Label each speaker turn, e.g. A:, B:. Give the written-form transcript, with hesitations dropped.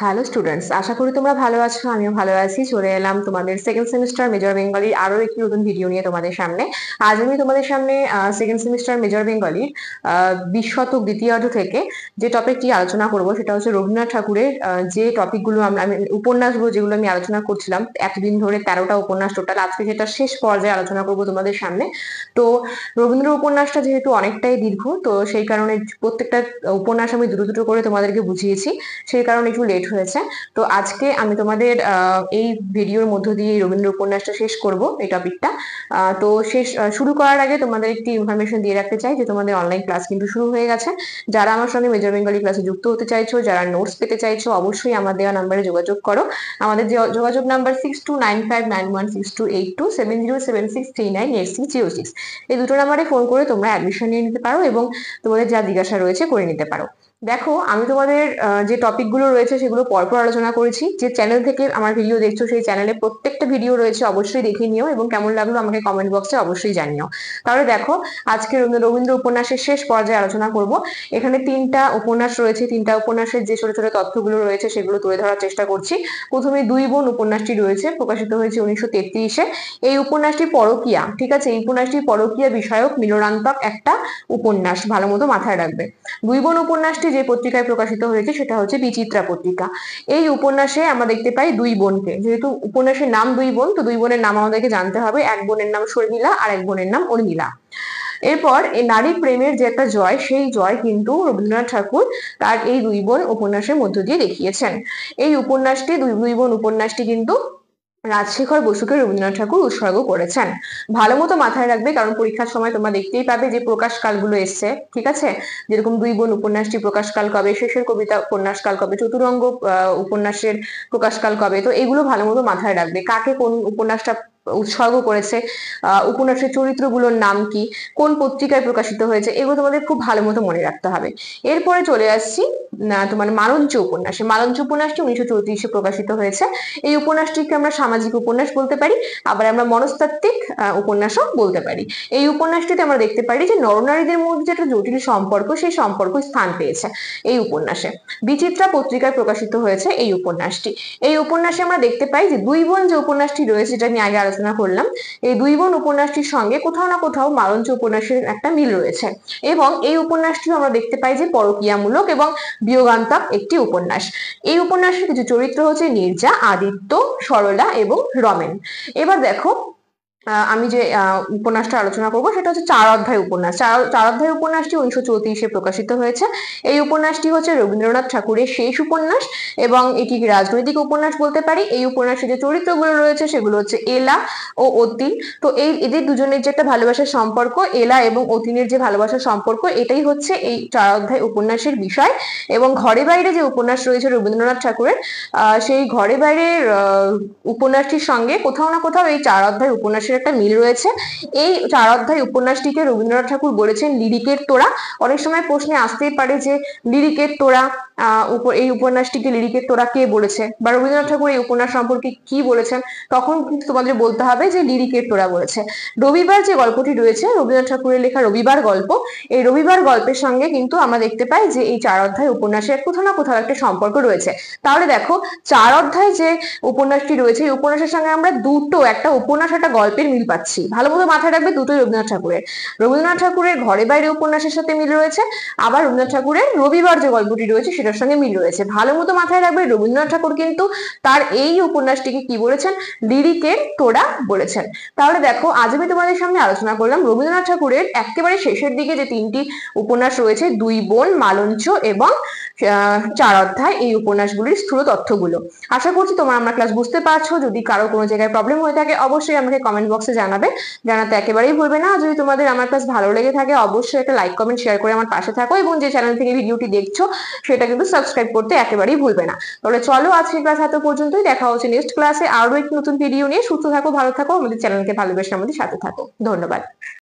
A: Hello students, আশা করি তোমরা ভালো আছো। আমিও ভালো আছি। চলে এলাম তোমাদের সেকেন্ড সেমিস্টার মেজর বেঙ্গলির আরো একটি নতুন ভিডিও নিয়ে তোমাদের সামনে। আজ আমি তোমাদের সামনে সেকেন্ড সেমিস্টার মেজর বেঙ্গলির 20 শতক দ্বিতীয়ার্ধ থেকে যে টপিকটি আলোচনা করব সেটা হচ্ছে রবীন্দ্রনাথ ঠাকুরের যে টপিকগুলো আমি উপন্যাসগুলো যেগুলো আমি আলোচনা করছিলাম এতদিন ধরে, 13টা উপন্যাস টোটাল। আজকে সেটা শেষ পর্যায়ে আলোচনা করব তোমাদের সামনে। তো রবীন্দ্র উপন্যাসটা যেহেতু অনেকটাই দীর্ঘ, তো সেই কারণে প্রত্যেকটা উপন্যাস আমি দুটো দুটো করে তোমাদেরকে বুঝিয়েছি, সেই কারণে একটু লেট হয়েছে। তো আজকে আমি তোমাদের এই ভিডিওর মধ্য দিয়ে রবীন্দ্র উপন্যাসটা শেষ করব, এই টপিকটা। তো শুরু করার আগে তোমাদের একটি ইনফরমেশন দিয়ে রাখতে চাই যে তোমাদের অনলাইন ক্লাস কিন্তু শুরু হয়ে গেছে। যারা আমার সঙ্গে মেজর বেঙ্গলি ক্লাসে যুক্ত হতে চাইছো, যারা নোটস পেতে চাইছো, অবশ্যই আমার দেওয়া নাম্বারে যোগাযোগ করো। আমাদের যোগাযোগ নাম্বার 6295916282 7076398606। এই দুটো নাম্বারে ফোন করে তোমরা অ্যাডমিশন নিয়ে নিতে পারো এবং তোমাদের যা জিজ্ঞাসা রয়েছে করে নিতে পারো। দেখো, আমি তোমাদের যে টপিকগুলো রয়েছে সেগুলো পরপর আলোচনা করেছি। যে চ্যানেল থেকে আমার ভিডিও দেখছো সেই চ্যানেলে প্রত্যেকটা ভিডিও রয়েছে, অবশ্যই দেখে নিও এবং কেমন লাগলো আমাকে কমেন্ট বক্সে অবশ্যই জানিও। তাহলে দেখো, আজকে রবীন্দ্র উপন্যাসের শেষ পর্যায়ে আলোচনা করব। এখানে 3টা উপন্যাস রয়েছে। 3টা উপন্যাসের যে ছোট ছোট তথ্যগুলো রয়েছে সেগুলো তুলে ধরার চেষ্টা করছি। প্রথমে দুই বোন উপন্যাসটি রয়েছে, প্রকাশিত হয়েছে 1933-এ। এই উপন্যাসটি পরকীয়া, ঠিক আছে, এই উপন্যাসটি পরকীয়া বিষয়ক মিলনান্তক একটা উপন্যাস, ভালো মতো মাথায় রাখবে। দুই বোন উপন্যাসটি যে পত্রিকায় প্রকাশিত হয়েছে সেটা হচ্ছে বিচিত্রা পত্রিকা। এই উপন্যাসে আমরা দেখতে পাই দুই বোনকে। যেহেতু উপন্যাসের নাম দুই বোন, তো দুই বোনের নাম আমাদেরকে জানতে হবে। এক বোনের নাম শর্মিলা আর এক বোনের নাম উর্মিলা। এরপর এই নারী প্রেমের যে একটা জয়, সেই জয় কিন্তু রবীন্দ্রনাথ ঠাকুর তার এই দুই বোন উপন্যাসের মধ্য দিয়ে দেখিয়েছেন। এই উপন্যাসটি দুই বোন উপন্যাসটি কিন্তু রাজশেখর বসুকে রবীন্দ্রনাথ ঠাকুর উৎসর্গ করেছেন। ভালো মতো মাথায় রাখবে, কারণ পরীক্ষার সময় তোমরা দেখতেই পাবে যে প্রকাশকালগুলো এসছে, ঠিক আছে। যেরকম দুই বোন উপন্যাসটি প্রকাশকাল কবে, শেষের কবিতা উপন্যাসকাল কবে, চতুরঙ্গ উপন্যাসের প্রকাশকাল কবে। তো এগুলো ভালো মতো মাথায় রাখবে, কাকে কোন উপন্যাসটা উৎসর্গ করেছে, উপন্যাসের চরিত্রগুলোর নাম কি, কোন পত্রিকায় প্রকাশিত হয়েছে, এগুলো তোমাদের খুব ভালো মতো মনে রাখতে হবে। এরপরে চলে আসছি তোমার মালঞ্চ উপন্যাসে। মালঞ্চ উপন্যাসটি 1934-এ প্রকাশিত হয়েছে। এই উপন্যাসটিকে আমরা সামাজিক উপন্যাস বলতে পারি, আবার আমরা মনস্তাত্ত্বিক উপন্যাসও বলতে পারি। এই উপন্যাসটিতে আমরা দেখতে পারি যে নরনারীদের মধ্যে যে একটা জটিল সম্পর্ক, সেই সম্পর্ক স্থান পেয়েছে এই উপন্যাসে। বিচিত্রা পত্রিকায় প্রকাশিত হয়েছে এই উপন্যাসটি। এই উপন্যাসে আমরা দেখতে পাই যে দুই বোন যে উপন্যাসটি রয়েছে, যেটা নিয়ে আগে আলোচনা করলাম, এই দুই বোন উপন্যাসটির সঙ্গে কোথাও না কোথাও মালঞ্চ উপন্যাসের একটা মিল রয়েছে। এবং এই উপন্যাসটিও আমরা দেখতে পাই যে পরকীয়ামূলক এবং বিয়োগান্তক একটি উপন্যাস। এই উপন্যাসের কিছু চরিত্র হচ্ছে নীরজা, আদিত্য, সরলা এবং রমেন। এবার দেখো, আমি যে উপন্যাসটা আলোচনা করব সেটা হচ্ছে 4 অধ্যায় উপন্যাস। 4 অধ্যায় উপন্যাসটি 1934-এ প্রকাশিত হয়েছে। এই উপন্যাসটি হচ্ছে রবীন্দ্রনাথ ঠাকুরের শেষ উপন্যাস এবং এটি রাজনৈতিক উপন্যাস বলতে পারি। এই উপন্যাসে যে চরিত্রগুলো রয়েছে সেগুলো হচ্ছে এলা ও অতীন। তো এদের দুজনের যে একটা ভালোবাসার সম্পর্ক, এলা এবং অতীনের যে ভালোবাসার সম্পর্ক, এটাই হচ্ছে এই 4 অধ্যায় উপন্যাসের বিষয়। এবং ঘরে বাইরে যে উপন্যাস রয়েছে রবীন্দ্রনাথ ঠাকুরের, সেই ঘরে বাইরের উপন্যাসটির সঙ্গে কোথাও না কোথাও এই 4 অধ্যায় উপন্যাসের একটা মিল রয়েছে। এই 4 অধ্যায় উপন্যাসটিকে রবীন্দ্রনাথ ঠাকুর বলেছেন লিরিকের তোড়া। অনেক সময় প্রশ্নে আসতেই পারে যে লিরিকের তোড়া, এই উপন্যাসটিকে লিরিকের তোড়া কে বলেছে, বা রবীন্দ্রনাথ ঠাকুর এই উপন্যাস সম্পর্কে কি বলেছেন, তখন কিন্তু তোমাদের বলতে হবে যে লিরিকের তোড়া বলেছে। রবিবার যে গল্পটি রয়েছে, রবীন্দ্রনাথ ঠাকুরের লেখা রবিবার গল্প, এই রবিবার গল্পের সঙ্গে কিন্তু আমরা দেখতে পাই যে এই 4 অধ্যায় উপন্যাসের কোথাও না কোথাও একটা সম্পর্ক রয়েছে। তাহলে দেখো, 4 অধ্যায় যে উপন্যাসটি রয়েছে, এই উপন্যাসের সঙ্গে আমরা দুটো, একটা উপন্যাস একটা গল্পের মিল পাচ্ছি। ভালো মতো মাথায় রাখবে, দুটোই রবীন্দ্রনাথ ঠাকুরের ঘরে বাইরে উপন্যাসের সাথে মিল রয়েছে, আবার রবীন্দ্রনাথ ঠাকুরের রবিবার যে গল্পটি রয়েছে সেটার সঙ্গে মিল রয়েছে। ভালো মতো মাথায় রাখবে, রবীন্দ্রনাথ ঠাকুর কিন্তু তার এই উপন্যাসটিকে কি বলেছেন, লিরিকের তোড়া বলেছেন। তাহলে দেখো, আজ আমি তোমাদের সামনে আলোচনা করলাম রবীন্দ্রনাথ ঠাকুরের একেবারে শেষের দিকে যে 3টি উপন্যাস রয়েছে, দুই বোন, মালঞ্চ এবং 4 অধ্যায়, এই উপন্যাসগুলির স্থূল তথ্যগুলো। আশা করছি তোমরা আমার ক্লাস বুঝতে পারছো। যদি কারো কোনো জায়গায় প্রবলেম হয়ে থাকে অবশ্যই আমাকে কমেন্ট বক্সে জানাবে, জানাতে একেবারেই ভুলবে না। যদি তোমাদের আমার ক্লাস ভালো লেগে থাকে অবশ্যই একটা লাইক, কমেন্ট, শেয়ার করে আমার পাশে থাকো, এবং যে চ্যানেল থেকে ভিডিওটি দেখছো সেটা কিন্তু সাবস্ক্রাইব করতে একেবারেই ভুলবে না। তাহলে চলো, আজকের ক্লাস এত পর্যন্তই। দেখা হচ্ছে নেক্সট ক্লাসে আরো একটি নতুন ভিডিও নিয়ে। সুস্থ থাকো, ভালো থাকো, আমাদের চ্যানেলকে ভালোবেসে আমাদের সাথে থাকো। ধন্যবাদ।